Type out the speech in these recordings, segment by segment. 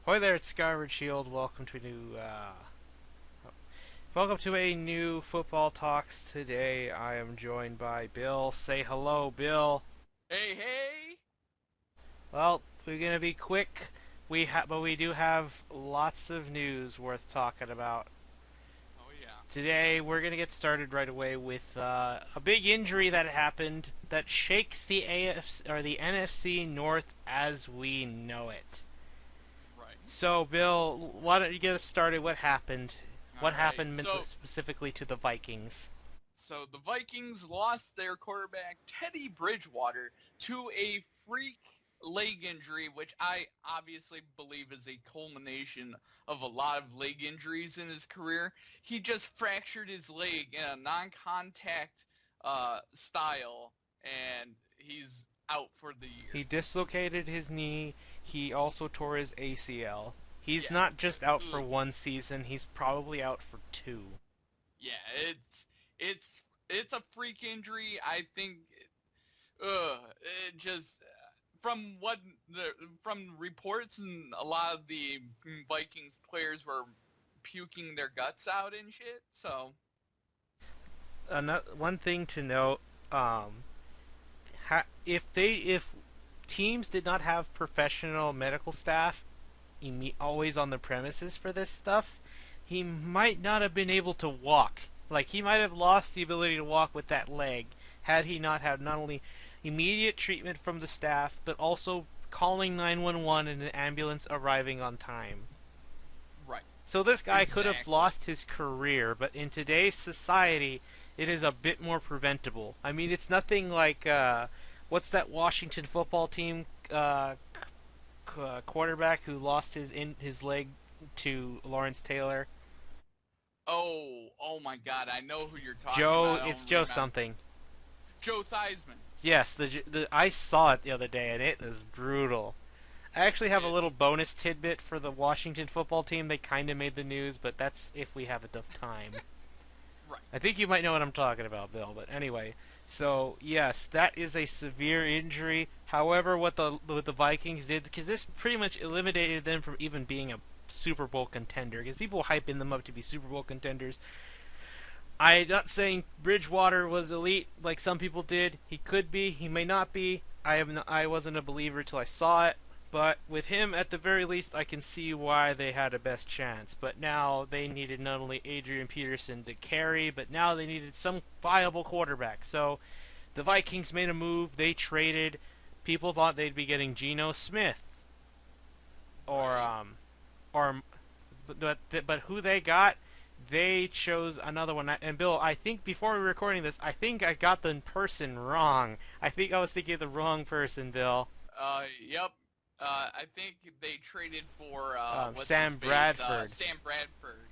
Hi there, it's Skyward Shield. Welcome to a new football talks. Today, I am joined by Bill. Say hello, Bill. Hey, hey! Well, we're gonna be quick. But we do have lots of news worth talking about. Oh yeah. Today, we're gonna get started right away with a big injury that happened that shakes the AFC or the NFC North as we know it. Right. So, Bill, why don't you get us started? What happened? All What right. happened specifically to the Vikings? So the Vikings lost their quarterback Teddy Bridgewater to a freak leg injury, which I obviously believe is a culmination of a lot of leg injuries in his career. He just fractured his leg in a non-contact style, and he's out for the He year. dislocated his knee. He also tore his ACL. He's Yeah. not just out for Ugh. one season, he's probably out for two. Yeah, it's a freak injury. I think it just from what the from reports and a lot of the Vikings players were puking their guts out and shit. So One thing to note, um, if teams did not have professional medical staff always on the premises for this stuff, he might not have been able to walk. Like, he might have lost the ability to walk with that leg had he not had not only immediate treatment from the staff, but also calling 911 and an ambulance arriving on time. right, So this guy could have exactly. lost his career, but in today's society, it is a bit more preventable. I mean, it's nothing like what's that Washington football team quarterback who lost his leg to Lawrence Taylor. Oh my God, I know who you're talking Joe, about. I it's don't Joe remember. something. Joe Theismann. Yes, the I saw it the other day and it was brutal. I actually have a little It's bonus tidbit for the Washington football team. They kind of made the news, but that's if we have enough time. right. I think you might know what I'm talking about, Bill. But anyway, so yes, that is a severe injury. However, what the Vikings did, because this pretty much eliminated them from even being a Super Bowl contender, because people were hyping them up to be Super Bowl contenders. I'm not saying Bridgewater was elite like some people did. He could be. He may not be. I wasn't a believer till I saw it. But with him, at the very least, I can see why they had a best chance. But now they needed not only Adrian Peterson to carry, but now they needed some viable quarterback. So the Vikings made a move. They traded. People thought they'd be getting Geno Smith, or Right. or but who they got, they chose another one. And Bill, I think before we were recording this, I think I got the person wrong. I think I was thinking of the wrong person, Bill. Yep. I think they traded for what's his Sam face? Bradford, Sam Bradford.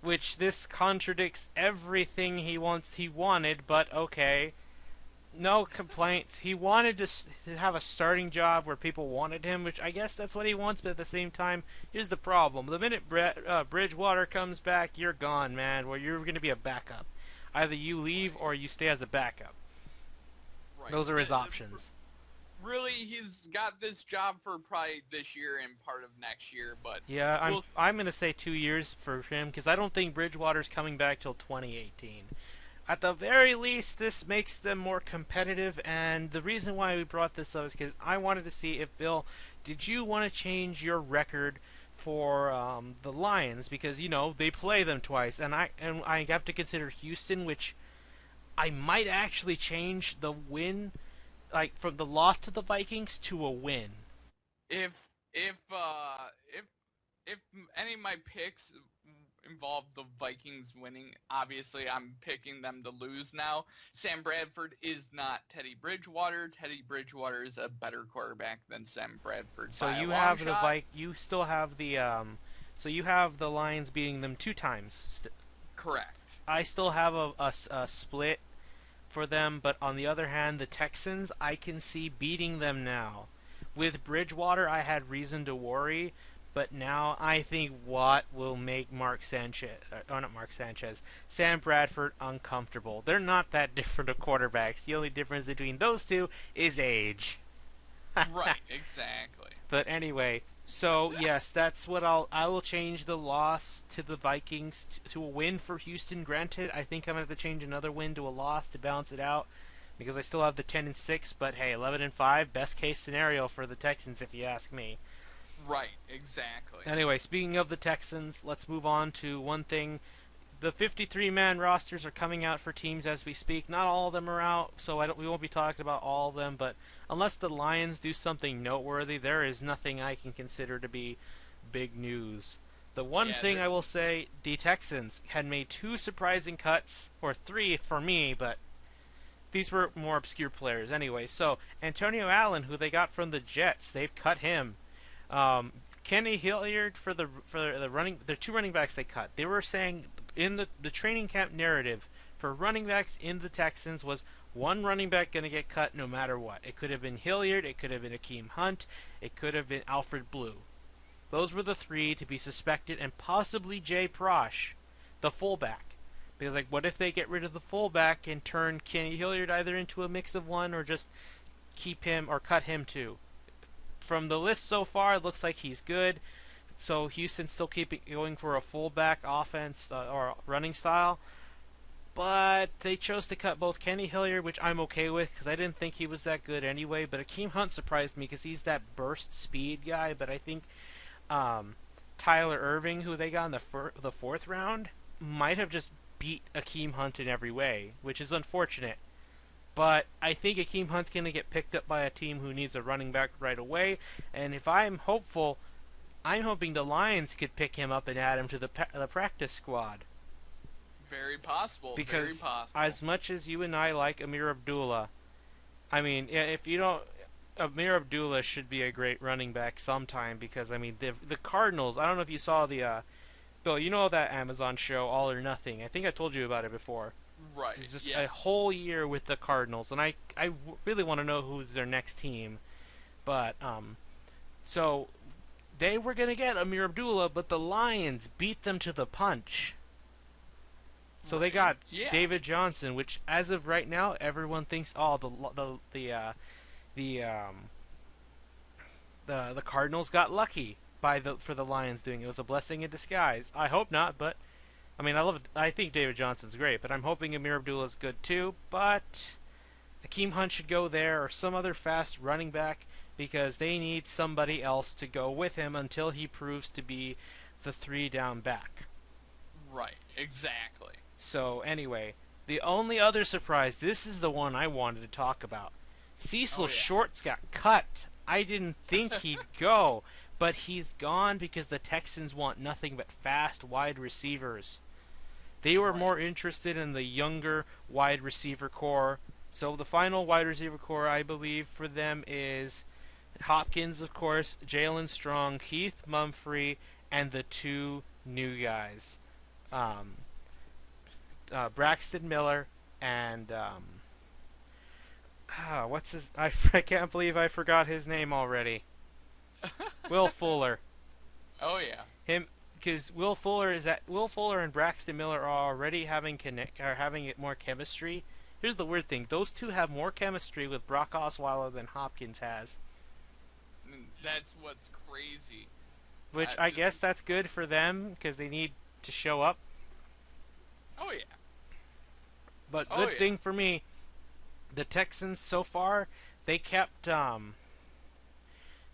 which this contradicts everything he wanted. But okay, no complaints. He wanted to have a starting job where people wanted him, which I guess that's what he wants. But at the same time, here's the problem: the minute Bridgewater comes back, you're gone, man. Where you're going to be a backup. Either you leave Right. or you stay as a backup. Right. Those are his options. Really, he's got this job for probably this year and part of next year, but Yeah, I'm we'll. I'm going to say 2 years for him because I don't think Bridgewater's coming back till 2018. At the very least, this makes them more competitive. And the reason why we brought this up is because I wanted to see if Bill, did you want to change your record for the Lions? Because they play them twice, and I have to consider Houston, which I might actually change the win, like from the loss to the Vikings to a win. If if uh if if any of my picks involve the Vikings winning, obviously I'm picking them to lose now. Sam Bradford is not Teddy Bridgewater. Teddy Bridgewater is a better quarterback than Sam Bradford So by a you long have the shot. You still have so you have the Lions beating them two times. Correct. I still have a split for them, but on the other hand, the Texans, I can see beating them now. With Bridgewater, I had reason to worry, but now I think Watt will make Mark Sanchez, or not Mark Sanchez, Sam Bradford uncomfortable. They're not that different of quarterbacks. The only difference between those two is age. Right, exactly. But anyway, So yes, that's what I will change the loss to the Vikings to a win for Houston. Granted, I think I'm gonna have to change another win to a loss to balance it out because I still have the 10-6. But hey, 11-5, best case scenario for the Texans if you ask me. Right, exactly. Anyway, speaking of the Texans, let's move on to one thing. The 53-man rosters are coming out for teams as we speak. Not all of them are out, so we won't be talking about all of them. But unless the Lions do something noteworthy, there is nothing I can consider to be big news. The one Yeah, thing I will there's say, the Texans had made two surprising cuts, or three for me, but these were more obscure players anyway. So Antonio Allen, who they got from the Jets, they've cut him. Um, Kenny Hilliard for the running, the two running backs they cut. They were saying in the training camp narrative for running backs in the Texans was one running back going to get cut no matter what. It could have been Hilliard, it could have been Akeem Hunt, it could have been Alfred Blue. Those were the three to be suspected, and possibly Jay Prosh, the fullback. Because like, what if they get rid of the fullback and turn Kenny Hilliard either into a mix of one or just keep him or cut him too? From the list so far, it looks like he's good. So Houston's still keeping going for a fullback offense or running style. But they chose to cut both Kenny Hilliard, which I'm okay with because I didn't think he was that good anyway. But Akeem Hunt surprised me because he's that burst speed guy. But I think Tyler Irving, who they got in the fourth round, might have just beat Akeem Hunt in every way, which is unfortunate. But I think Akeem Hunt's going to get picked up by a team who needs a running back right away. And if I'm hopeful, I'm hoping the Lions could pick him up and add him to the practice squad. very possible. Because Very possible. as much as you and I like Amir Abdullah, I mean, if you don't, Amir Abdullah should be a great running back sometime. Because I mean, the Cardinals. I don't know if you saw the Bill. You know that Amazon show All or Nothing. I think I told you about it before. Right. It's just Yeah. a whole year with the Cardinals, and I really want to know who's their next team. But so they were gonna get Amir Abdullah, but the Lions beat them to the punch. So they Right. got Yeah. David Johnson, which as of right now, everyone thinks the the Cardinals got lucky for the Lions doing it. It was a blessing in disguise. I hope not, but I mean, I think David Johnson's great, but I'm hoping Amir Abdullah's good too. But Akeem Hunt should go there or some other fast running back because they need somebody else to go with him until he proves to be the three down back. Right. Exactly. So anyway, the only other surprise, this is the one I wanted to talk about. Cecil Oh, yeah. Shorts got cut. I didn't think he'd go, but he's gone because the Texans want nothing but fast wide receivers. They were Right. more interested in the younger wide receiver core. So the final wide receiver core, I believe, for them is Hopkins, of course, Jalen Strong, Keith Mumphrey, and the two new guys, um, Braxton Miller and what's his? I can't believe I forgot his name already. Will Fuller. Oh yeah. Him, because Will Fuller and Braxton Miller are already having more chemistry. Here's the weird thing: those two have more chemistry with Brock Osweiler than Hopkins has. That's what's crazy. Which I guess that's good for them because they need to show up. Oh yeah. But Oh, good yeah. thing for me, the Texans so far they kept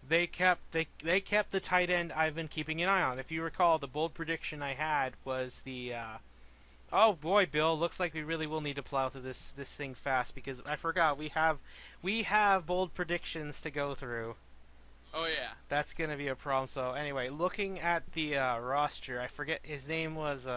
they kept the tight end I've been keeping an eye on. If you recall, the bold prediction I had was the oh boy, Bill, looks like we really will need to plow through this thing fast because I forgot we have bold predictions to go through. Oh yeah. That's gonna be a problem. So anyway, looking at the roster, I forget his name was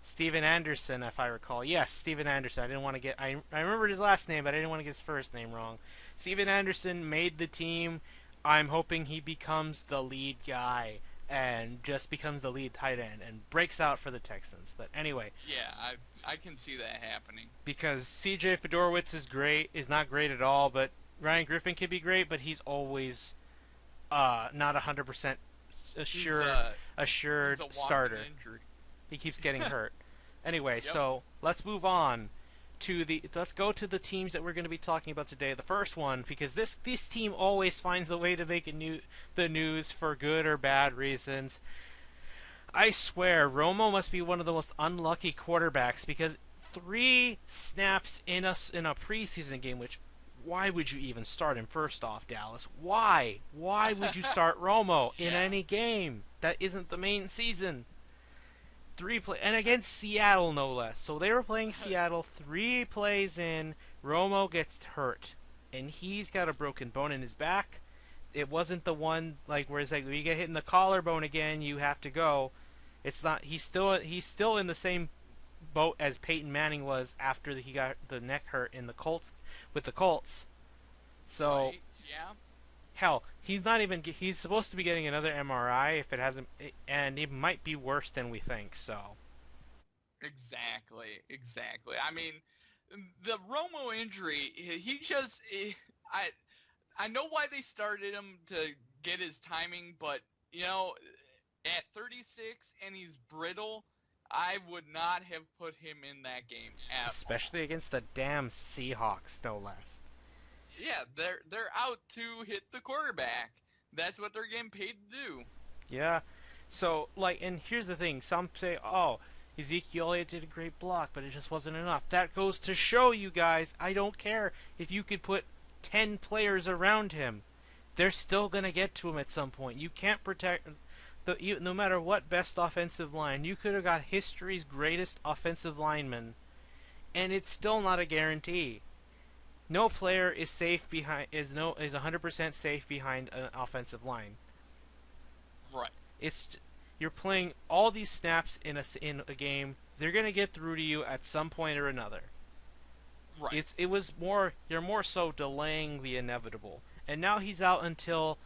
Steven Anderson, if I recall. Yes, Steven Anderson. I didn't want to get. I remembered his last name, but I didn't want to get his first name wrong. Steven Anderson made the team. I'm hoping he becomes the lead guy and just becomes the lead tight end and breaks out for the Texans. But anyway, Yeah. I can see that happening. because C.J. Fedorowicz is not great at all, but Ryan Griffin can be great, but he's always not 100% assured He's a walking starter. injury. He keeps getting hurt. Anyway, Yep. so let's move on let's go to the teams that we're going to be talking about today. The first one, because this team always finds a way to make the news for good or bad reasons. I swear, Romo must be one of the most unlucky quarterbacks because 3 snaps in a preseason game, which why would you even start him? First off, Dallas, why? Why would you start Romo in Yeah. any game that isn't the main season? And against Seattle, no less. So they were playing Seattle. 3 plays in, Romo gets hurt, and he's got a broken bone in his back. It wasn't the one like where it's like when you get hit in the collarbone again, you have to go. It's not. He's still in the same boat as Peyton Manning was after he got the neck hurt in the Colts with the Colts. So Right. Yeah. hell, he's not even. He's supposed to be getting another MRI if it hasn't, and it might be worse than we think. So Exactly. Exactly. I mean, the Romo injury, he just, I know why they started him to get his timing, but you know, at 36 and he's brittle, I would not have put him in that game at all. especially against the damn Seahawks, no less. Yeah, they're out to hit the quarterback. That's what they're getting paid to do. Yeah. So, like, and here's the thing. Some say, oh, Ezekiel Elliott did a great block, but it just wasn't enough. That goes to show you guys, I don't care if you could put 10 players around him. They're still going to get to him at some point. You can't protect, no matter what best offensive line. You could have got history's greatest offensive lineman, and it's still not a guarantee. No player is safe behind is 100% safe behind an offensive line. Right. It's you're playing all these snaps in a game. They're gonna get through to you at some point or another. Right. It was more you're more so delaying the inevitable. And now he's out until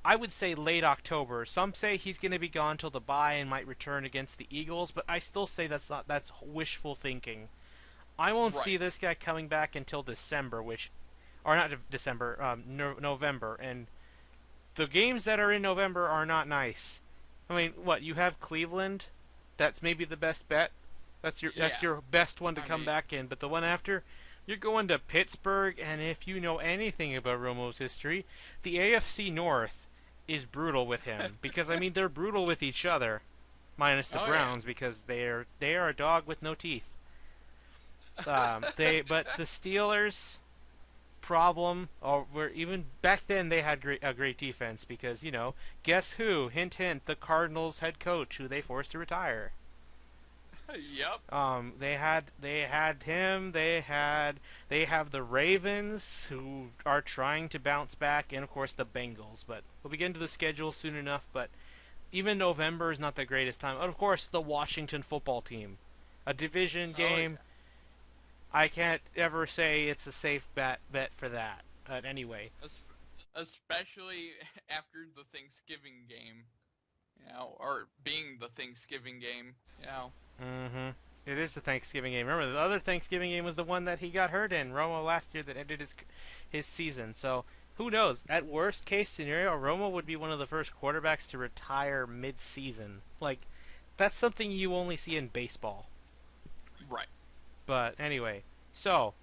I would say late October. Some say he's gonna be gone till the bye and might return against the Eagles, but I still say that's wishful thinking. I won't Right. see this guy coming back until December, or not December, November, and the games that are in November are not nice. I mean, what you have Cleveland? That's maybe the best bet. That's Yeah. your best one to I come mean, back in. But the one after, you're going to Pittsburgh, and if you know anything about Romo's history, the AFC North is brutal with him because I mean they're brutal with each other, minus the oh yeah. Browns because they are a dog with no teeth. But the Steelers problem, or were even back then they had a great defense because guess who? Hint hint, the Cardinals head coach who they forced to retire. Yep. They had him. They have the Ravens who are trying to bounce back, and of course the Bengals. But we'll be getting to the schedule soon enough. But even November is not the greatest time. And of course the Washington football team, a division Oh yeah. game. I can't ever say it's a safe bet for that. But anyway, Es- Especially after the Thanksgiving game, or being the Thanksgiving game. it is the Thanksgiving game. Remember, the other Thanksgiving game was the one that he got hurt in, Romo last year, that ended his season. So who knows? At worst case scenario, Romo would be one of the first quarterbacks to retire mid-season. Like that's something you only see in baseball. Right. But anyway, so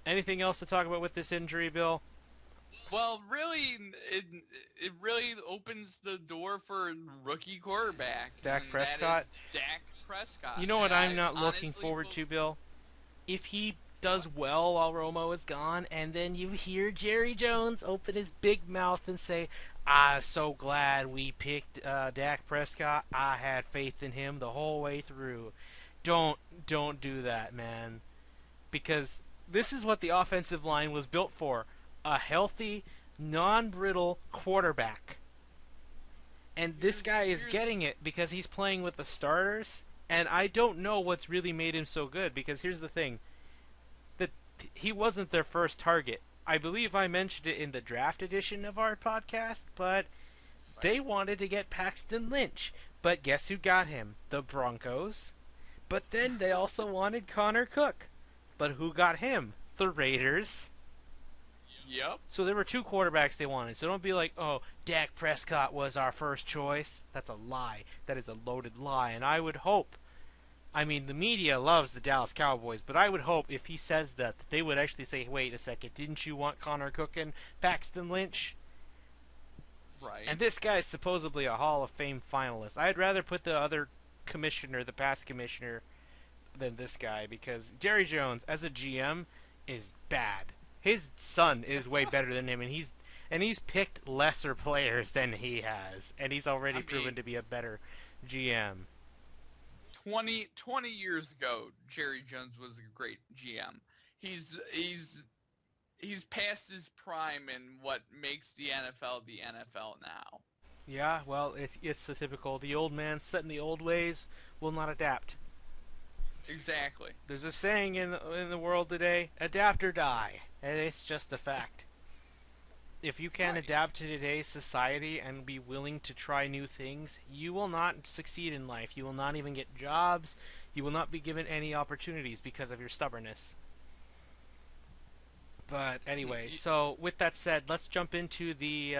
anything else to talk about with this injury, Bill? Well, really, it really opens the door for rookie quarterback, Dak and that Prescott? is Dak Prescott. You know what And I'm I not looking honestly forward to, Bill? If he does what? well while Romo is gone, and then you hear Jerry Jones open his big mouth and say, "I'm so glad we picked Dak Prescott. I had faith in him the whole way through." Don't do that, man, because this is what the offensive line was built for: a healthy, non-brittle quarterback. And this guy is Here's getting it because he's playing with the starters. And I don't know what's really made him so good because here's the thing: that he wasn't their first target. I believe I mentioned it in the draft edition of our podcast, but right. they wanted to get Paxton Lynch. But guess who got him? The Broncos. But then they also wanted Connor Cook. But who got him? The Raiders. Yep. So there were 2 quarterbacks they wanted. So don't be like, oh, Dak Prescott was our first choice. That's a lie. That is a loaded lie. And I I mean, the media loves the Dallas Cowboys, but I would hope if he says that they would actually say, wait a second, didn't you want Connor Cook and Paxton Lynch? Right. And this guy is supposedly a Hall of Fame finalist. I'd rather put the other commissioner, the past commissioner, than this guy because Jerry Jones, as a GM, is bad. His son is way better than him, and he's picked lesser players than he has, and he's already proven to be a better GM. 20 years ago, Jerry Jones was a great GM. He's past his prime in what makes the NFL now. Yeah, well, it's the typical the old man set in the old ways will not adapt. Exactly. There's a saying in the world today: adapt or die, and it's just a fact. If you can't Right. adapt to today's society and be willing to try new things, you will not succeed in life. You will not even get jobs. You will not be given any opportunities because of your stubbornness. But anyway, so with that said, let's jump into the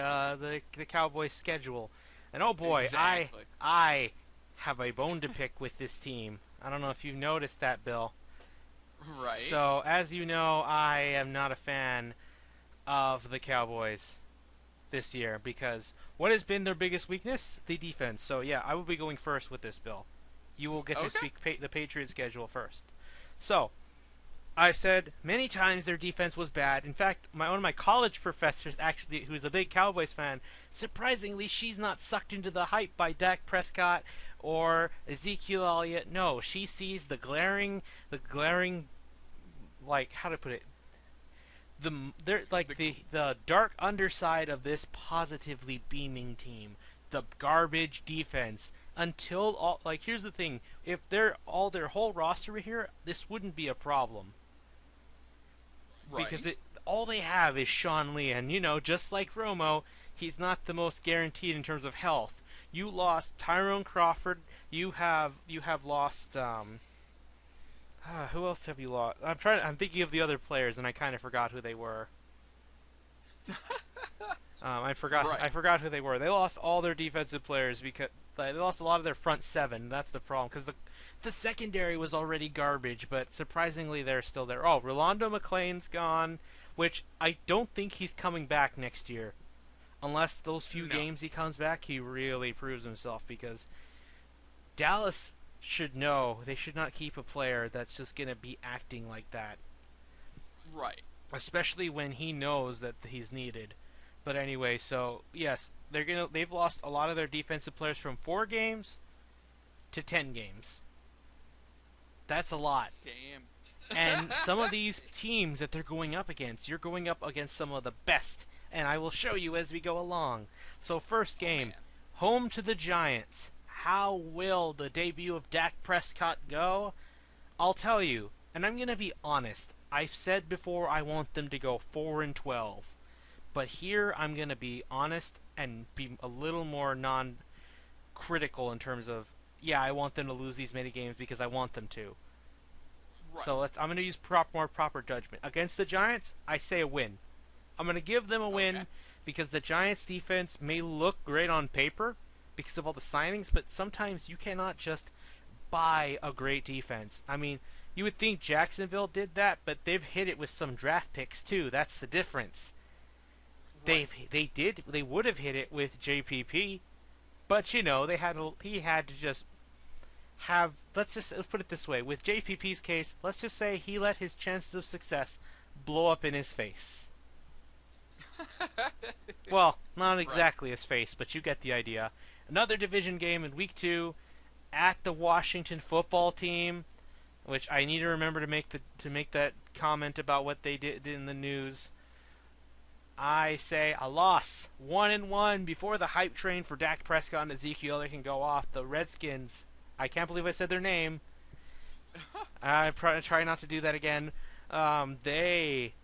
Cowboys schedule. And oh boy, Exactly. I have a bone to pick with this team. I don't know if you've noticed that, Bill. Right. So as you know, I am not a fan of the Cowboys this year because what has been their biggest weakness? The defense. So yeah, I will be going first with this, Bill. You will get to Okay. speak the Patriots schedule first. So I've said many times their defense was bad. In fact, one of my college professors, actually, who's a big Cowboys fan, surprisingly, she's not sucked into the hype by Dak Prescott or Ezekiel Elliott. No, she sees the glaring, like how to put it, they're like the dark underside of this positively beaming team, the garbage defense. Until all like here's the thing, if they're all their whole roster were here, this wouldn't be a problem Right. because all they have is Sean Lee, and just like Romo, he's not the most guaranteed in terms of health. You lost Tyrone Crawford. You have lost who else have you lost? I'm thinking of the other players, and I kind of forgot who they were. I forgot. Right. I forgot who they were. They lost all their defensive players because they lost a lot of their front seven. That's the problem because the secondary was already garbage, but surprisingly they're still there. Oh, Rolando McClain's gone, which I don't think he's coming back next year, unless those few No. games he comes back, he really proves himself because Dallas should know they should not keep a player that's just gonna be acting like that, Right. especially when he knows that he's needed. But anyway, so yes, they've lost a lot of their defensive players from 4 games to 10 games. That's a lot. Damn. And some of these teams that they're going up against, you're going up against some of the best, and I will show you as we go along. So first game, man. home to the Giants. How will the debut of Dak Prescott go? I'll tell you, and I'm going to be honest. I've said before I want them to go 4-12. But here I'm going to be honest and be a little more non-critical in terms of, yeah, I want them to lose these many games because I want them to. Right. So I'm going to use more proper judgment. Against the Giants, I say a win. I'm going to give them a win Okay. because the Giants defense may look great on paper because of all the signings, but sometimes you cannot just buy a great defense. I mean, you would think Jacksonville did that, but they've hit it with some draft picks too. That's the difference. Right. They would have hit it with JPP, but he had to just have let's put it this way, with JPP's case, let's just say he let his chances of success blow up in his face. Well, not exactly his face, but you get the idea. Another division game in week 2 at the Washington football team, which I need to remember to make that comment about what they did in the news. I say a loss, 1-1 before the hype train for Dak Prescott and Ezekiel they can go off. The Redskins, I can't believe I said their name. I try not to do that again. They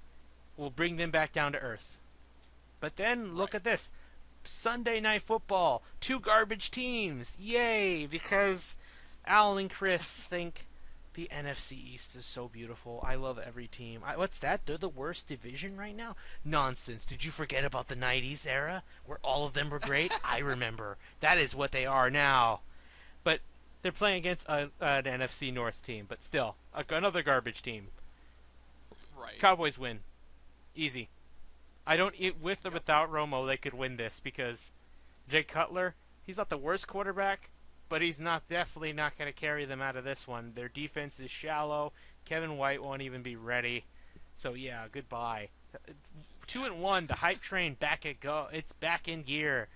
will bring them back down to earth. But then look Right. at this. Sunday Night Football. 2 garbage teams. Yay! Because Al and Chris think the NFC East is so beautiful. I love every team. What's that? They're the worst division right now? Nonsense. Did you forget about the 90s era? Where all of them were great? I remember. That is what they are now. But They're playing against an NFC North team, but still another garbage team. Right. Cowboys win, easy. I don't with or Yep. without Romo they could win this because Jay Cutler, he's not the worst quarterback, but he's not definitely not going to carry them out of this one. Their defense is shallow. Kevin White won't even be ready. So yeah, goodbye. 2-1, the hype train back at go. It's back in gear.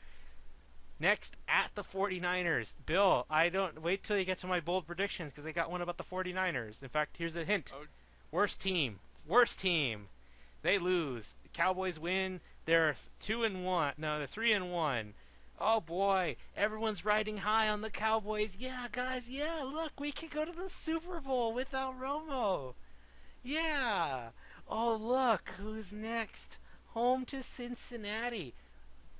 Next, at the 49ers. Bill, I don't wait till you get to my bold predictions because I got one about the 49ers. In fact, here's a hint. Oh, Worst team. Worst team. They lose. The Cowboys win. They're 2-1. No, they're 3-1. Oh boy, everyone's riding high on the Cowboys. Yeah, guys, yeah, look, we can go to the Super Bowl without Romo. Yeah. Oh, look, who's next? Home to Cincinnati.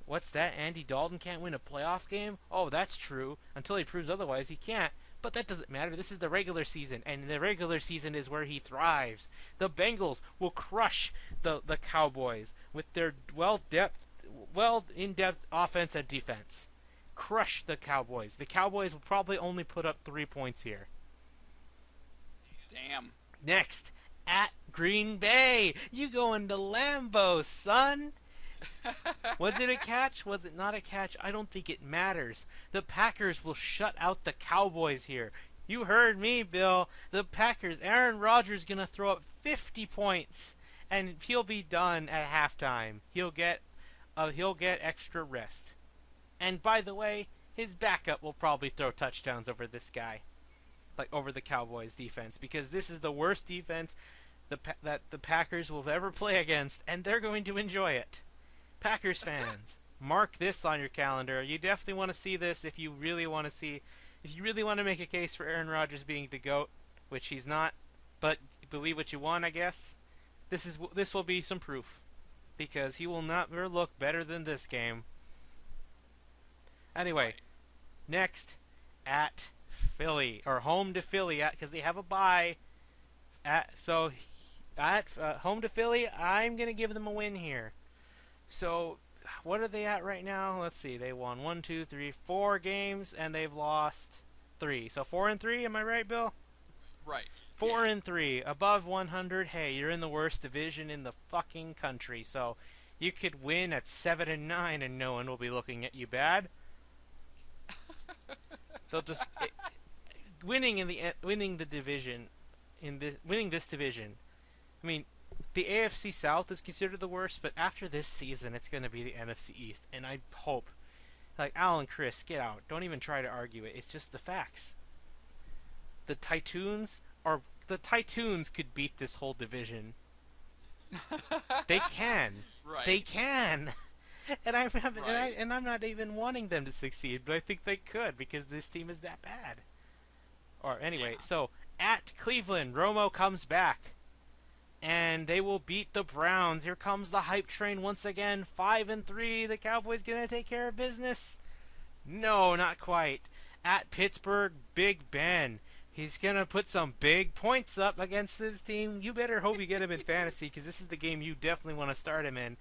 What's that? Andy Dalton can't win a playoff game? Oh, that's true. Until he proves otherwise, he can't. But that doesn't matter. This is the regular season, and the regular season is where he thrives. The Bengals will crush the Cowboys with their well in-depth offense and defense. Crush the Cowboys. The Cowboys will probably only put up 3 points here. damn. Next, at Green Bay. You going to Lambeau, son. Was it a catch? Was it not a catch? I don't think it matters. The Packers will shut out the Cowboys here. You heard me, Bill. The Packers, Aaron Rodgers going to throw up 50 points, and he'll be done at halftime. He'll get extra rest. And by the way, his backup will probably throw touchdowns over this guy, like over the Cowboys defense, because this is the worst defense that the Packers will ever play against, and they're going to enjoy it. Packers fans, mark this on your calendar. You definitely want to see this if you really want to make a case for Aaron Rodgers being the GOAT, which he's not, but believe what you want, I guess. This will be some proof, because he will not look better than this game. Anyway, next, at Philly, or home to Philly, because they have a bye. Home to Philly, I'm going to give them a win here. So, what are they at right now? Let's see. They won 4 games, and they've lost 3. So 4-3. Am I right, Bill? Right. 4-3, above 100. Hey, you're in the worst division in the fucking country. So, you could win at 7-9, and no one will be looking at you bad. They'll just winning the division winning this division. I mean, the AFC South is considered the worst, but after this season, it's going to be the NFC East, and I hope, like Al and Chris, get out. Don't even try to argue it. It's just the facts. The Titans could beat this whole division. They can. Right. They can. And I'm not even wanting them to succeed, but I think they could because this team is that bad. Or anyway, so at Cleveland, Romo comes back, and they will beat the Browns. Here comes the hype train once again. 5-3. The Cowboys gonna take care of business? No, not quite. At Pittsburgh, Big Ben. He's gonna put some big points up against this team. You better hope you get him in fantasy because this is the game you definitely want to start him in.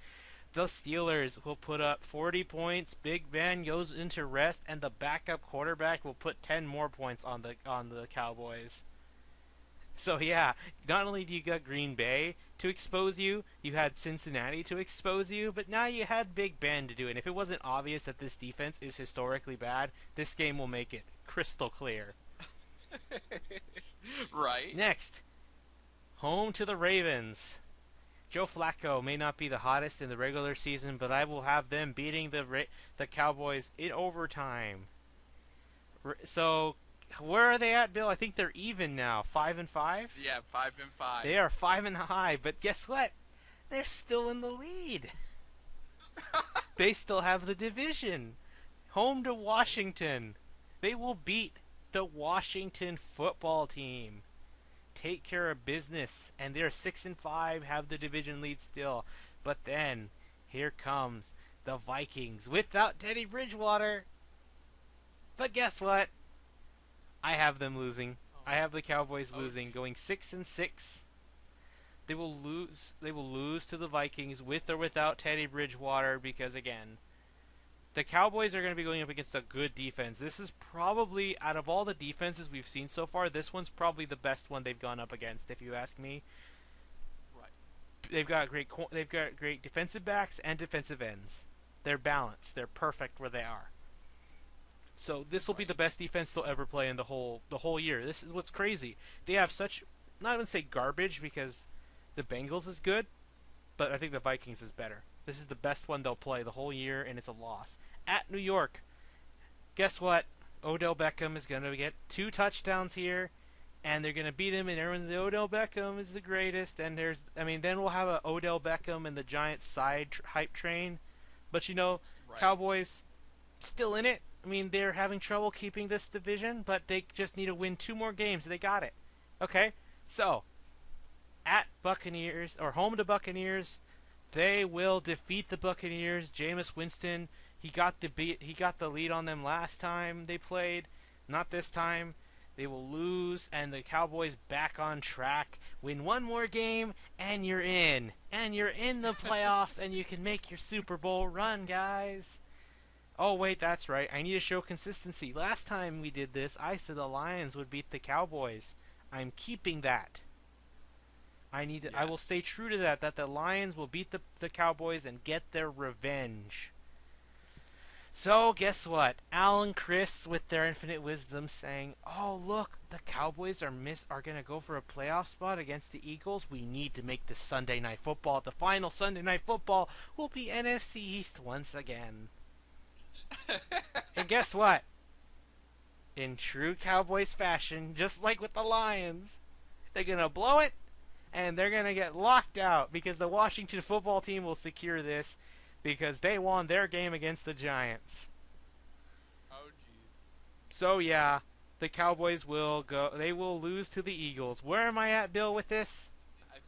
The Steelers will put up 40 points. Big Ben goes into rest, and the backup quarterback will put 10 more points on the Cowboys. So yeah, not only do you got Green Bay to expose you, you had Cincinnati to expose you, but now you had Big Ben to do it. And if it wasn't obvious that this defense is historically bad, this game will make it crystal clear. Right. Next, home to the Ravens. Joe Flacco may not be the hottest in the regular season, but I will have them beating the Cowboys in overtime. So, where are they at, Bill? I think they're even now, 5-5. Yeah, 5-5. They are 5-5, but guess what? They're still in the lead. They still have the division. Home to Washington. They will beat the Washington football team. Take care of business, and they're 6-5, have the division lead still. But then, here comes the Vikings without Teddy Bridgewater. But guess what? I have them losing. I have the Cowboys losing, going 6-6. They will lose. They will lose to the Vikings with or without Teddy Bridgewater because again, The Cowboys are going to be going up against a good defense. This is probably, out of all the defenses we've seen so far, this one's probably the best one they've gone up against, if you ask me. Right. They've got great defensive backs and defensive ends. They're balanced. They're perfect where they are. So this will be Right. the best defense they'll ever play in the whole year. This is what's crazy. They have such, not even say garbage, because the Bengals is good, but I think the Vikings is better. This is the best one they'll play the whole year, and it's a loss. At New York, guess what? Odell Beckham is going to get 2 touchdowns here, and they're going to beat him, and everyone's like, Odell Beckham is the greatest. And then we'll have a Odell Beckham and the Giants side hype train. But Right. Cowboys still in it. I mean, they're having trouble keeping this division, but they just need to win 2 more games. They got it. Okay, so at Buccaneers or home to Buccaneers, they will defeat the Buccaneers. Jameis Winston, he got the lead on them last time they played. Not this time. They will lose, and the Cowboys back on track. Win 1 more game, and you're in. And you're in the playoffs, and you can make your Super Bowl run, guys. Oh, wait, that's right. I need to show consistency. Last time we did this, I said the Lions would beat the Cowboys. I'm keeping that. I will stay Yes. true to that the Lions will beat the Cowboys and get their revenge. So, guess what? Al and Chris, with their infinite wisdom, saying, "Oh, look, the Cowboys are going to go for a playoff spot against the Eagles. We need to make this Sunday Night Football. The final Sunday Night Football will be NFC East once again." And guess what? In true Cowboys fashion, just like with the Lions, they're going to blow it, and they're going to get locked out because the Washington football team will secure this because they won their game against the Giants. Oh, jeez. So yeah, the Cowboys will go. They will lose to the Eagles. Where am I at, Bill, with this? I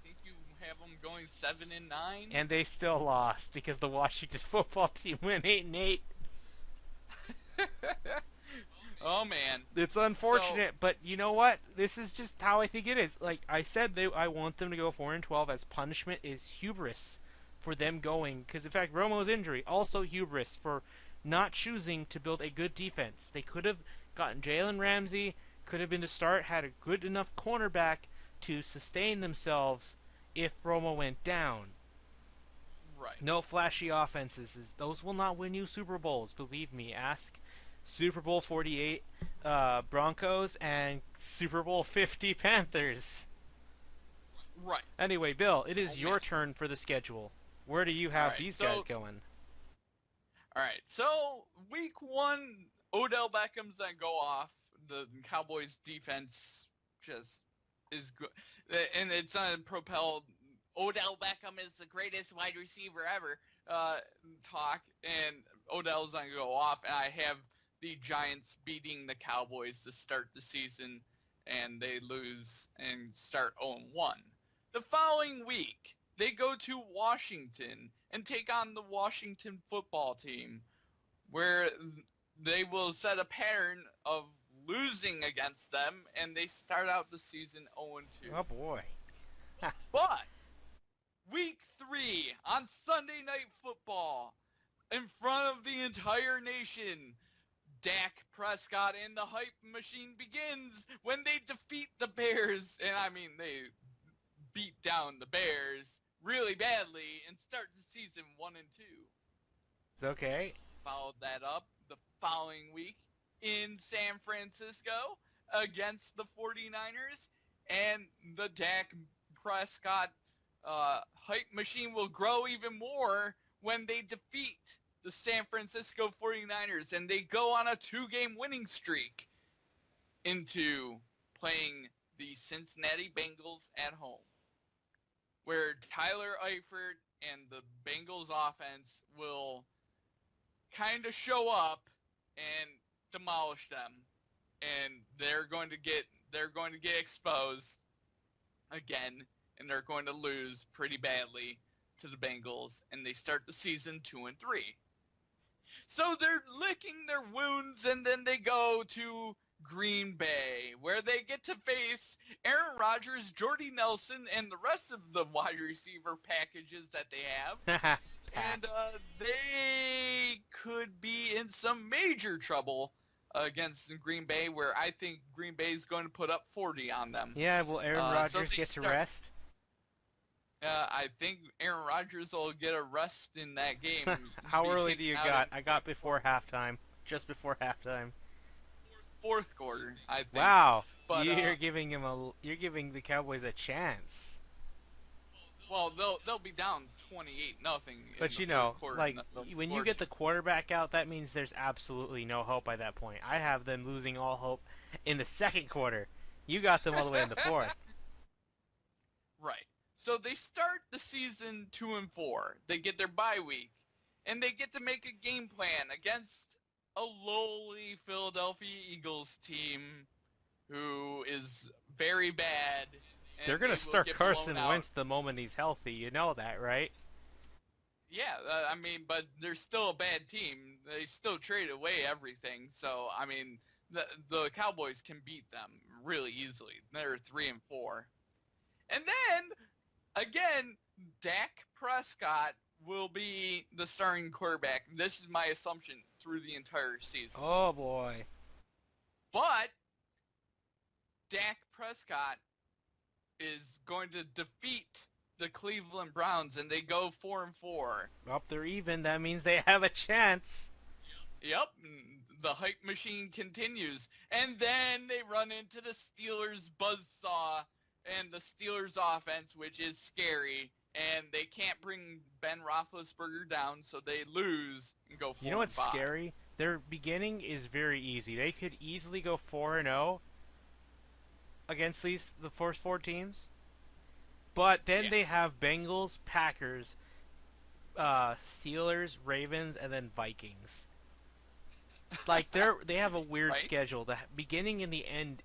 think you have them going 7-9. And they still lost because the Washington football team went 8-8. Oh man. It's So unfortunate, but you know what? This is just how I think it is. Like I said, I want them to go 4-12 as punishment is hubris for them going. Because in fact, Romo's injury also hubris for not choosing to build a good defense. They could have gotten Jalen Ramsey, could have been to start, had a good enough cornerback to sustain themselves if Romo went down. right. No flashy offenses. Those will not win you Super Bowls. Believe me. Ask Super Bowl 48 Broncos and Super Bowl 50 Panthers. Right. Anyway, Bill, it Oh is man. your turn for the schedule. Where do you All have right. these guys So going? all right. So week 1, Odell Beckham's gonna go off. The Cowboys defense just is good, and it's gonna propel Odell Beckham is the greatest wide receiver ever. Talk, and Odell's gonna go off, and I have the Giants beating the Cowboys to start the season, and they lose and start 0-1. The following week, they go to Washington and take on the Washington football team, where they will set a pattern of losing against them, and they start out the season 0-2. Oh boy. But week 3 on Sunday Night Football, in front of the entire nation, Dak Prescott and the hype machine begins when they defeat the Bears, and I mean they beat down the Bears really badly and start the season 1-2. Okay. Followed that up the following week in San Francisco against the 49ers, and the Dak Prescott hype machine will grow even more when they defeat the San Francisco 49ers, and they go on a 2-game winning streak into playing the Cincinnati Bengals at home, where Tyler Eifert and the Bengals offense will kind of show up and demolish them, and they're going to get exposed again, and they're going to lose pretty badly to the Bengals, and they start the season 2-3. So they're licking their wounds, and then they go to Green Bay, where they get to face Aaron Rodgers, Jordy Nelson, and the rest of the wide receiver packages that they have. pack. and they could be in some major trouble against Green Bay, where I think Green Bay is going to put up 40 on them. Yeah, will Aaron So Rodgers they get to start. rest? I think Aaron Rodgers will get a rest in that game, How be early do taken you out in got? I got before halftime. Just before halftime. fourth quarter, I think. Wow. But You're giving the Cowboys a chance. well, they'll be down 28-0 in But the fourth quarter, like and they'll when you score get two. the quarterback out, that means there's absolutely no hope by that point. I have them losing all hope in the second quarter. You got them all the way in the fourth. Right. So they start the season 2-4. They get their bye week, and they get to make a game plan against a lowly Philadelphia Eagles team who is very bad, They're and gonna they will start get blown Carson out. Wentz the moment he's healthy. You know that, right? Yeah, I mean, but they're still a bad team. They still trade away everything. So I mean, the Cowboys can beat them really easily. They're 3-4, and then again, Dak Prescott will be the starting quarterback. This is my assumption through the entire season. Oh boy. But Dak Prescott is going to defeat the Cleveland Browns, and they go 4-4. Up they're even. That means they have a chance. Yep, the hype machine continues. And then they run into the Steelers buzzsaw and the Steelers offense, which is scary. And they can't bring Ben Roethlisberger down, so they lose and go 4-5. You know what's scary? Their beginning is very easy. They could easily go 4-0 against the first four teams. But then they have Bengals, Packers, Steelers, Ravens, and then Vikings. Like they have a weird Right. schedule. The beginning and the end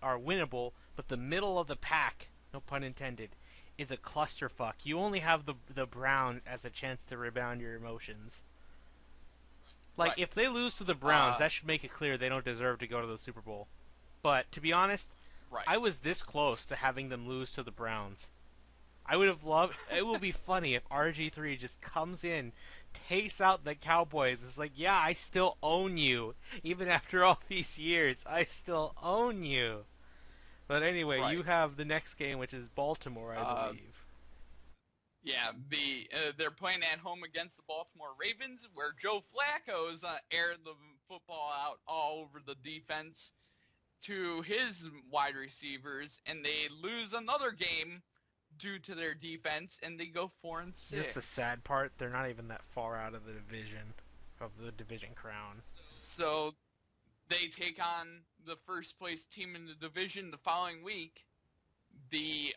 are winnable, but the middle of the pack, no pun intended, is a clusterfuck. You only have the Browns as a chance to rebound your emotions. Like Right. if they lose to the Browns, that should make it clear they don't deserve to go to the Super Bowl. But to be honest, Right. I was this close to having them lose to the Browns. I would have loved. It would be funny if RG3 just comes in, takes out the Cowboys. It's like, yeah, I still own you, even after all these years. I still own you. But anyway, Right. you have the next game, which is Baltimore, I believe. Yeah, they're playing at home against the Baltimore Ravens, where Joe Flacco is aired the football out all over the defense to his wide receivers, and they lose another game due to their defense, and they go 4-6. Just the sad part, they're not even that far out of the division crown. So they take on the first place team in the division the following week, the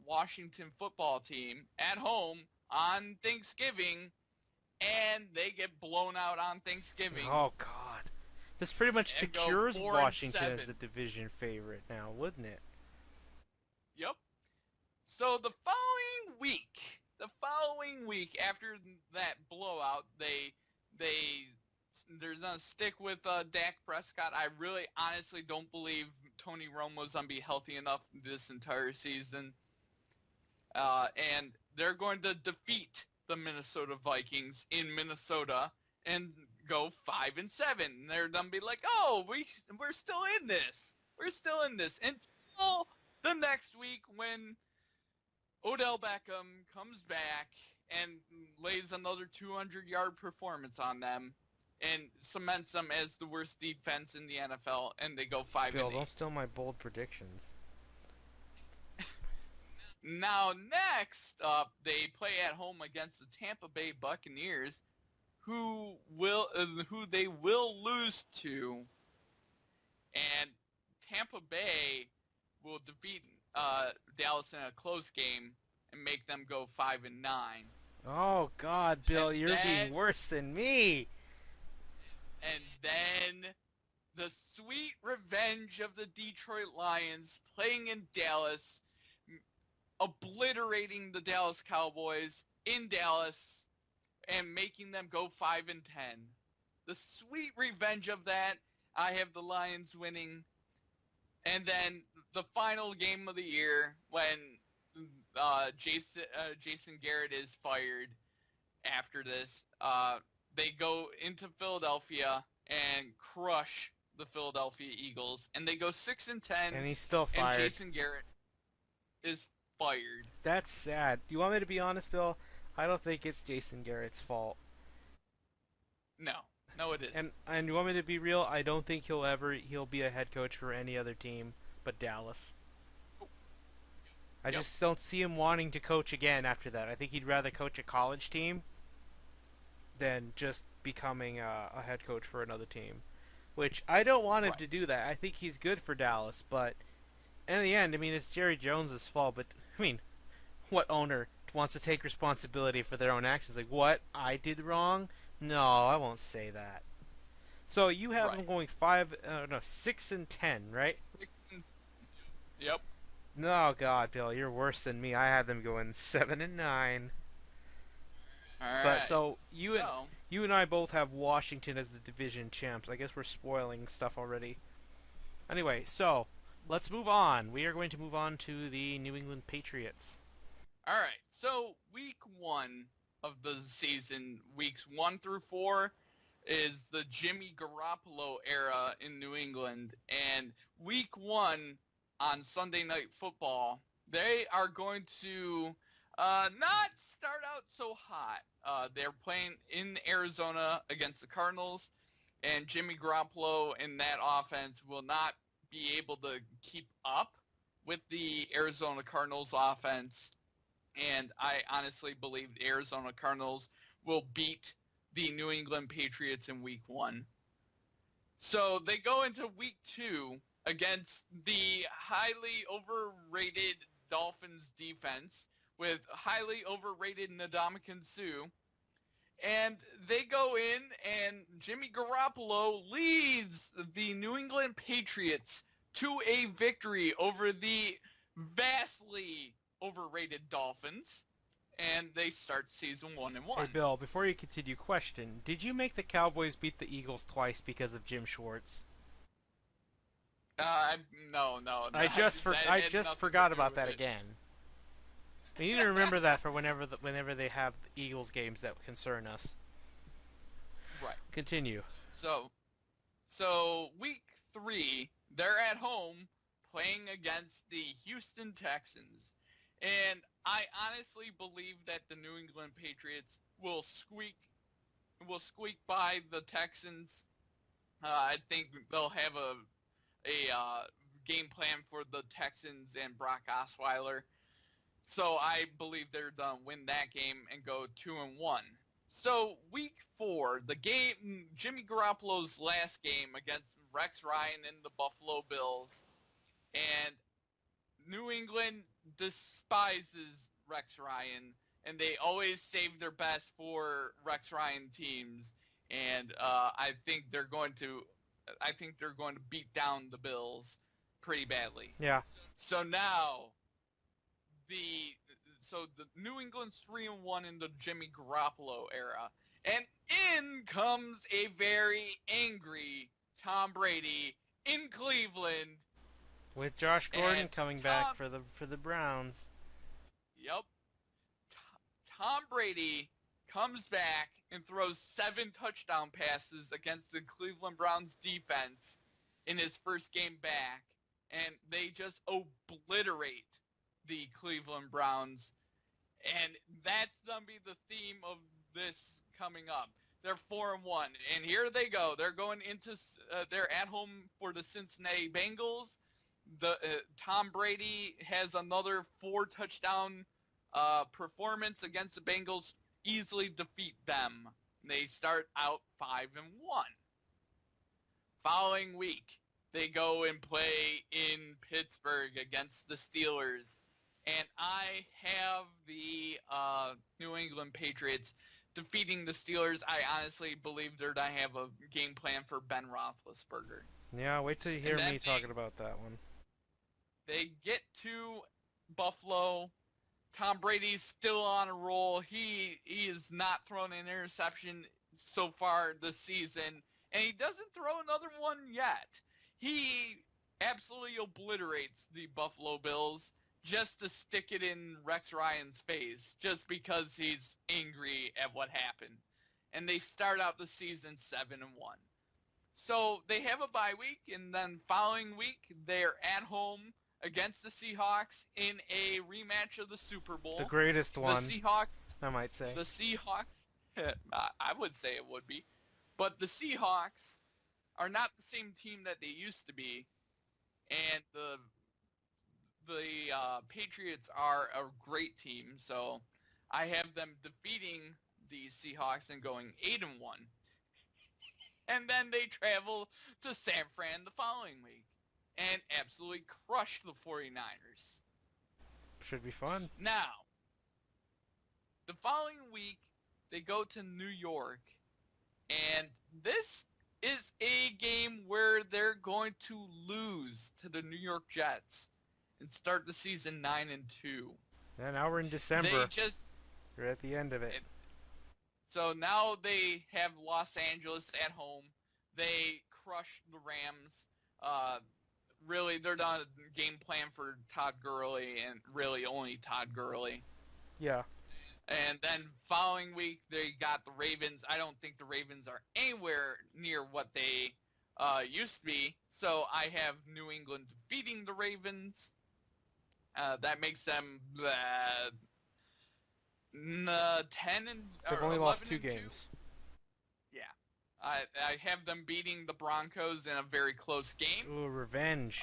Washington football team, at home on Thanksgiving, and they get blown out on Thanksgiving. Oh God, this pretty much And go secures 4-7. Washington as the division favorite now, wouldn't it? Yep. So the following week after that blowout, they're gonna stick with Dak Prescott. I really, honestly don't believe Tony Romo's gonna be healthy enough this entire season, and they're going to defeat the Minnesota Vikings in Minnesota and go 5-7. They're gonna be like, oh, we're still in this. We're still in this until the next week when Odell Beckham comes back and lays another 200-yard performance on them and cements them as the worst defense in the NFL, and they go 5-8. Bill, don't steal my bold predictions. Now, next up, they play at home against the Tampa Bay Buccaneers, who they will lose to, and Tampa Bay will defeat Dallas in a close game and make them go 5-9. Oh God, Bill, And you're being worse than me. And then the sweet revenge of the Detroit Lions playing in Dallas, obliterating the Dallas Cowboys in Dallas and making them go 5-10. The sweet revenge of that, I have the Lions winning. And then the final game of the year when Jason Garrett is fired, after this. They go into Philadelphia and crush the Philadelphia Eagles, and they go 6-10, And he's still and fired. Jason Garrett is fired. That's sad. You want me to be honest, Bill? I don't think it's Jason Garrett's fault. No, no, it isn't. And you want me to be real? I don't think he'll be a head coach for any other team but Dallas. I Yep. just don't see him wanting to coach again after that. I think he'd rather coach a college team than just becoming a head coach for another team. Which I don't want him Right. to do that. I think he's good for Dallas, but in the end, I mean, it's Jerry Jones's fault. But I mean, what owner wants to take responsibility for their own actions? Like, what I did wrong? No, I won't say that. So you have them Right. going 6-10, right? Yep. No, God, Bill, you're worse than me. I had them going 7-9. All But right. so So, you and I both have Washington as the division champs. I guess we're spoiling stuff already. Anyway, so let's move on. We are going to move on to the New England Patriots. all right. So, week 1 of the season, weeks 1 through 4, is the Jimmy Garoppolo era in New England. And week 1 on Sunday Night Football, they are going to not start out so hot. They're playing in Arizona against the Cardinals, and Jimmy Garoppolo in that offense will not be able to keep up with the Arizona Cardinals offense. And I honestly believe the Arizona Cardinals will beat the New England Patriots in week 1. So they go into week 2 against the highly overrated Dolphins defense with highly overrated Ndamukong Suh. And they go in, and Jimmy Garoppolo leads the New England Patriots to a victory over the vastly overrated Dolphins. And they start season 1-1. Hey, Bill, before you continue, question: did you make the Cowboys beat the Eagles twice because of Jim Schwartz? No, no, I just that I had just nothing forgot to do about with that it. again. We need to remember that for whenever they have the Eagles games that concern us. Right. Continue. So, so week 3, they're at home playing against the Houston Texans, and I honestly believe that the New England Patriots will squeak by the Texans. I think they'll have a game plan for the Texans and Brock Osweiler. So I believe they're gonna win that game and go 2-1. So week 4, the game, Jimmy Garoppolo's last game against Rex Ryan and the Buffalo Bills, and New England despises Rex Ryan, and they always save their best for Rex Ryan teams. And I think they're going to beat down the Bills pretty badly. Yeah. So now the the New England's 3-1 in the Jimmy Garoppolo era, and in comes a very angry Tom Brady in Cleveland. With Josh Gordon And coming back Tom, for the Browns. yep, Tom Brady comes back and throws 7 touchdown passes against the Cleveland Browns defense in his first game back, and they just obliterate the Cleveland Browns. And that's gonna be the theme of this coming up. They're 4-1, and here they go. They're going into they're at home for the Cincinnati Bengals. The Tom Brady has another 4 touchdown performance against the Bengals, easily defeat them. They start out 5-1. Following week, they go and play in Pittsburgh against the Steelers. And I have the New England Patriots defeating the Steelers. I honestly believe they're going to have a game plan for Ben Roethlisberger. Yeah, wait till you hear And then me talking about that one. they get to Buffalo. Tom Brady's still on a roll. He is not thrown an interception so far this season, and he doesn't throw another one yet. He absolutely obliterates the Buffalo Bills. just to stick it in Rex Ryan's face, just because he's angry at what happened. And they start out the season 7-1. So they have a bye week, and then following week they're at home against the Seahawks in a rematch of the Super The Bowl. greatest The one, Seahawks, I might say. the Seahawks, I would say it would be, but the Seahawks are not the same team that they used to be, and the Patriots are a great team. So I have them defeating the Seahawks and going 8-1. And then they travel to San Fran the following week and absolutely crush the 49ers. Should be fun. Now, the following week, they go to New York, and this is a game where they're going to lose to the New York Jets and start the season 9-2. And now we're in December. We're at the end of it. So now they have Los Angeles at home. They crush the Rams. Really, they're not a game plan for Todd Gurley, and really only Todd Gurley. Yeah. And then following week, they got the Ravens. I don't think the Ravens are anywhere near what they used to be. So I have New England defeating the Ravens. That makes them 10 and They've only lost 2 games. Yeah. I have them beating the Broncos in a very close game. Ooh, revenge.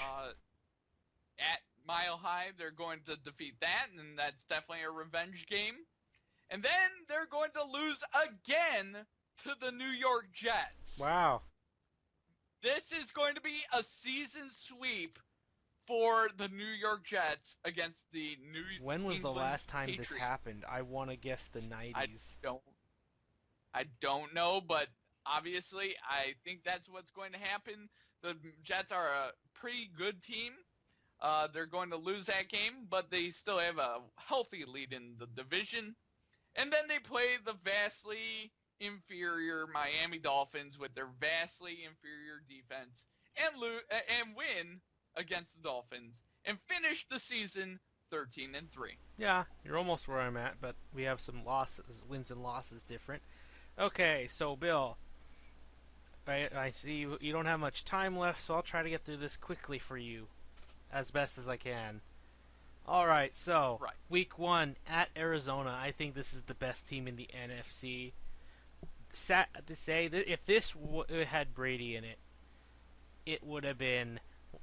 At Mile High, they're going to defeat that, and that's definitely a revenge game. And then they're going to lose again to the New York Jets. Wow. This is going to be a season sweep for the New York Jets against the New When was England the last time Patriots. this happened? I want to guess the 90s. I don't know, but obviously I think that's what's going to happen. The Jets are a pretty good team. They're going to lose that game, but they still have a healthy lead in the division. And then they play the vastly inferior Miami Dolphins with their vastly inferior defense and win against the Dolphins and finish the season 13-3. Yeah, you're almost where I'm at, but we have some losses, wins and losses different. Okay, so Bill, I see you don't have much time left, so I'll try to get through this quickly for you as best as I can. Alright, so, Week 1 at Arizona. I think this is the best team in the NFC. Sad to say that if this had Brady in it, it would have been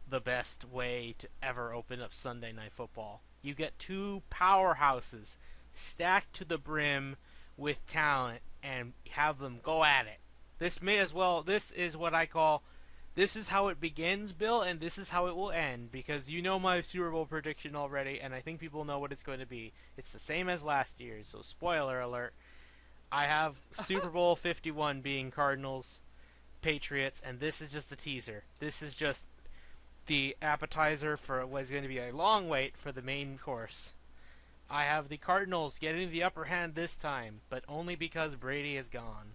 the best way to ever open up Sunday Night Football. You get 2 powerhouses stacked to the brim with talent and have them go at it. This is what I call, this is how it begins, Bill, and this is how it will end, because you know my Super Bowl prediction already, and I think people know what it's going to be. It's the same as last year, so spoiler alert. I have Super Bowl 51 being Cardinals, Patriots, and this is just the teaser. This is just the appetizer for what is going to be a long wait for the main course. I have the Cardinals getting the upper hand this time, but only because Brady is gone.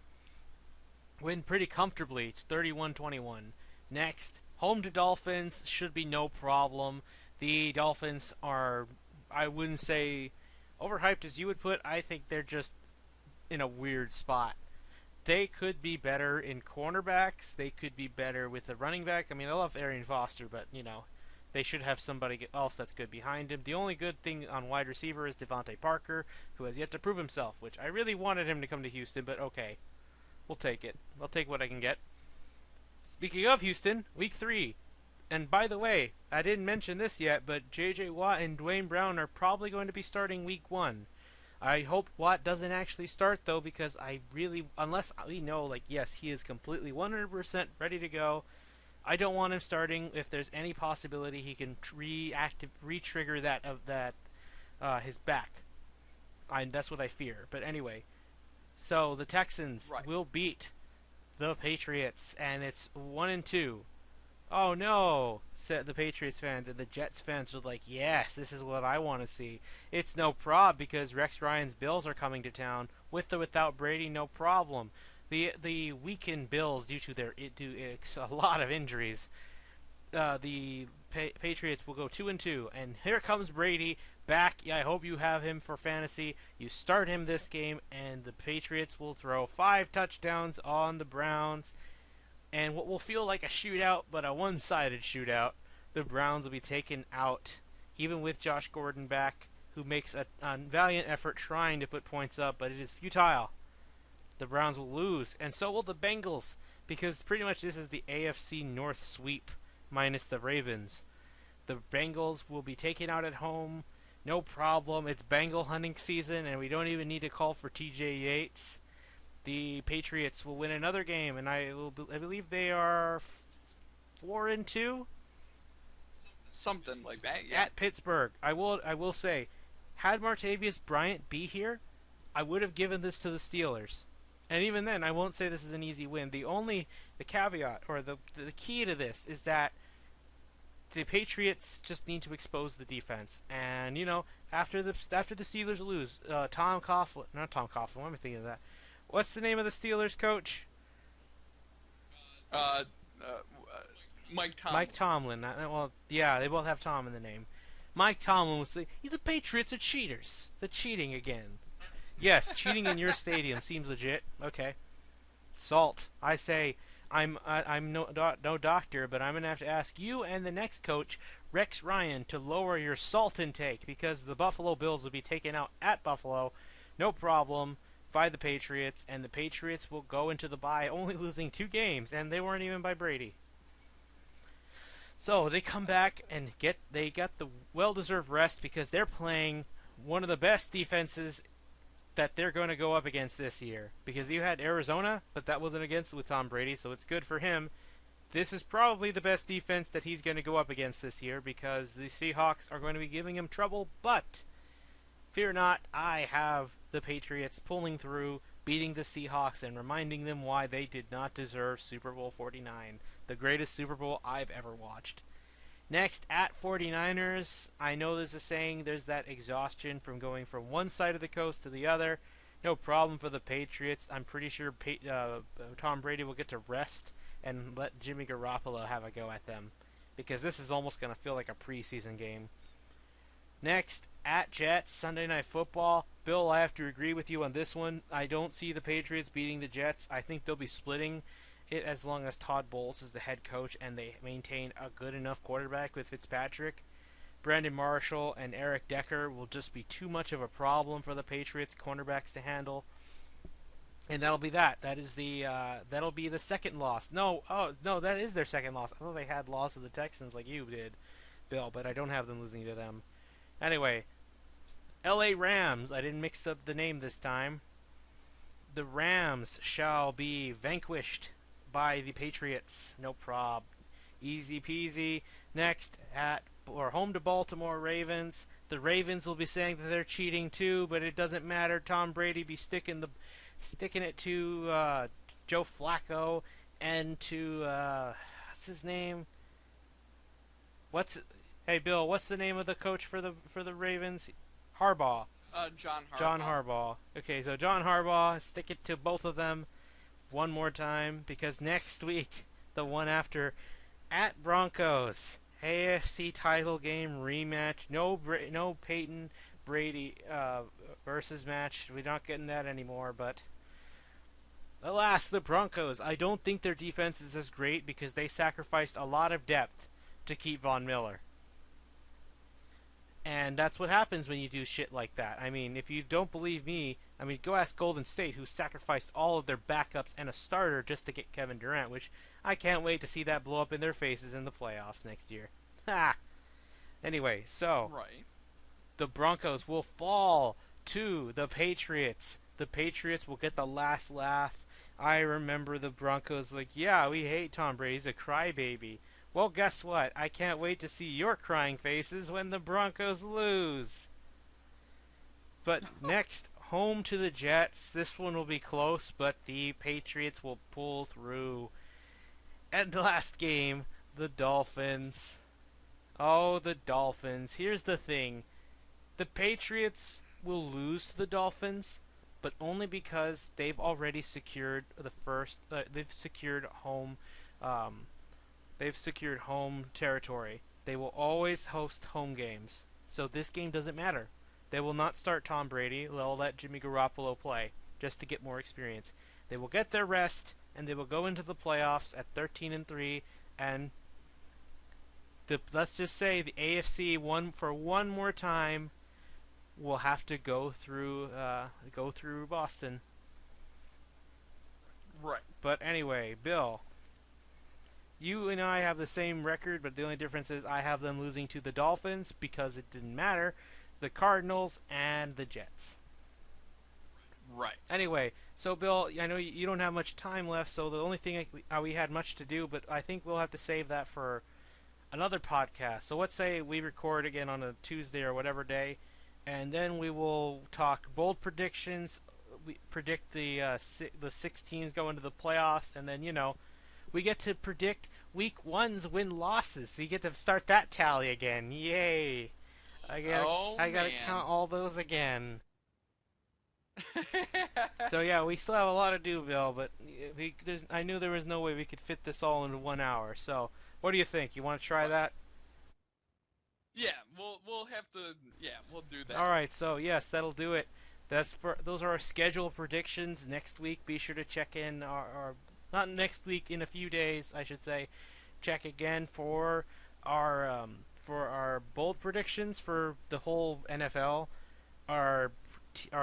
Win pretty comfortably, 31-21. Next, home to Dolphins should be no problem. The Dolphins are, I wouldn't say overhyped as you would put. I think they're just in a weird spot. They could be better in cornerbacks. They could be better with a running back. I mean, I love Arian Foster, but, they should have somebody else that's good behind him. The only good thing on wide receiver is Devontae Parker, who has yet to prove himself, which I really wanted him to come to Houston, but okay. We'll take it. I'll take what I can get. Speaking of Houston, Week 3. And by the way, I didn't mention this yet, but J.J. Watt and Dwayne Brown are probably going to be starting Week 1. I hope Watt doesn't actually start, though, because unless we know, yes, he is completely 100% ready to go, I don't want him starting if there's any possibility he can re-trigger his back. That's what I fear. But anyway, so the Texans will beat the Patriots, and it's 1-2. Oh no, said the Patriots fans, and the Jets fans were like, yes, this is what I want to see. It's no prob because Rex Ryan's Bills are coming to town with or without Brady, no problem. The weakened Bills due to a lot of injuries the Patriots will go 2-2, and here comes Brady back. Yeah, I hope you have him for fantasy. You start him this game, and the Patriots will throw 5 touchdowns on the Browns, and what will feel like a shootout, but a one-sided shootout. The Browns will be taken out, even with Josh Gordon back, who makes a valiant effort trying to put points up, but it is futile. The Browns will lose, and so will the Bengals, because pretty much this is the AFC North sweep minus the Ravens. The Bengals will be taken out at home, no problem. It's Bengal hunting season, and we don't even need to call for TJ Yates. The Patriots will win another game, and I believe they are 4-2 Something like that, yeah. at Pittsburgh. I will say, had Martavius Bryant be here, I would have given this to the Steelers. And even then, I won't say this is an easy win. The caveat, or the key to this, is that the Patriots just need to expose the defense. And, after the Steelers lose, not Tom Coughlin, what am I thinking of that? What's the name of the Steelers coach? Uh, uh, Mike Tomlin. Mike Tomlin. Well, yeah, they both have Tom in the name. Mike Tomlin will say, the Patriots are cheaters. They're cheating again. Yes, cheating in your stadium seems legit. Okay. Salt. I say, I'm no doctor, but I'm going to have to ask you and the next coach, Rex Ryan, to lower your salt intake, because the Buffalo Bills will be taken out at Buffalo. No problem. By the Patriots, and the Patriots will go into the bye only losing 2 games, and they weren't even by Brady. So they come back and they got the well-deserved rest, because they're playing one of the best defenses that they're going to go up against this year. Because you had Arizona, but that wasn't against with Tom Brady, so it's good for him. This is probably the best defense that he's going to go up against this year, because the Seahawks are going to be giving him trouble, but fear not, I have the Patriots pulling through, beating the Seahawks, and reminding them why they did not deserve Super Bowl 49, the greatest Super Bowl I've ever watched. Next, at 49ers, I know there's a saying, there's that exhaustion from going from one side of the coast to the other. No problem for the Patriots. I'm pretty sure Tom Brady will get to rest and let Jimmy Garoppolo have a go at them, because this is almost going to feel like a preseason game. Next, at Jets, Sunday Night Football. Bill, I have to agree with you on this one. I don't see the Patriots beating the Jets. I think they'll be splitting it as long as Todd Bowles is the head coach and they maintain a good enough quarterback with Fitzpatrick. Brandon Marshall and Eric Decker will just be too much of a problem for the Patriots cornerbacks to handle. And that'll be that. That'll be the second loss. No, that is their second loss. I thought they had lost to the Texans like you did, Bill, but I don't have them losing to them. Anyway, LA Rams. I didn't mix up the name this time. The Rams shall be vanquished by the Patriots. No prob. Easy peasy. Next, home to Baltimore Ravens. The Ravens will be saying that they're cheating too, but it doesn't matter. Tom Brady be sticking it to Joe Flacco and to what's his name? Hey Bill, what's the name of the coach for the Ravens? Harbaugh. John Harbaugh. John Harbaugh. Okay, so John Harbaugh, stick it to both of them one more time, because next week, the one after, at Broncos, AFC title game rematch. No Peyton Brady versus match. We're not getting that anymore, but alas, the Broncos. I don't think their defense is as great because they sacrificed a lot of depth to keep Von Miller. And that's what happens when you do shit like that. I mean, if you don't believe me, go ask Golden State, who sacrificed all of their backups and a starter just to get Kevin Durant, which I can't wait to see that blow up in their faces in the playoffs next year. Ha! Anyway, so right. The Broncos will fall to the Patriots. The Patriots will get the last laugh. I remember the Broncos like, yeah, we hate Tom Brady. He's a crybaby. Well, guess what? I can't wait to see your crying faces when the Broncos lose. But next, home to the Jets. This one will be close, but the Patriots will pull through. And the last game, the Dolphins. Oh, the Dolphins. Here's the thing. The Patriots will lose to the Dolphins, but only because they've already secured they've secured home. They've secured home territory. They will always host home games. So this game doesn't matter. They will not start Tom Brady. They'll let Jimmy Garoppolo play just to get more experience. They will get their rest and they will go into the playoffs at 13-3 and let's just say the AFC one more time will have to go through Boston. Right. But anyway, Bill, you and I have the same record, but the only difference is I have them losing to the Dolphins because it didn't matter, the Cardinals, and the Jets. Right. Anyway, so Bill, I know you don't have much time left, so the only thing we had much to do, but I think we'll have to save that for another podcast. So let's say we record again on a Tuesday or whatever day, and then we will talk bold predictions. We predict the 6 teams go into the playoffs, and then we get to predict week one's win losses. So you get to start that tally again. Yay! I gotta man. count all those again. So yeah, we still have a lot to do, Bill. But I knew there was no way we could fit this all into 1 hour. So what do you think? You want to try that? Yeah, we'll have to. Yeah, we'll do that. All right. So yes, that'll do it. Those are our schedule predictions. Next week, be sure to check in our not next week, in a few days, I should say. Check again for our bold predictions for the whole NFL. Our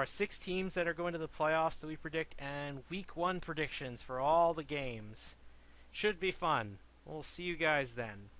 6 teams that are going to the playoffs that we predict, and week one predictions for all the games. Should be fun. We'll see you guys then.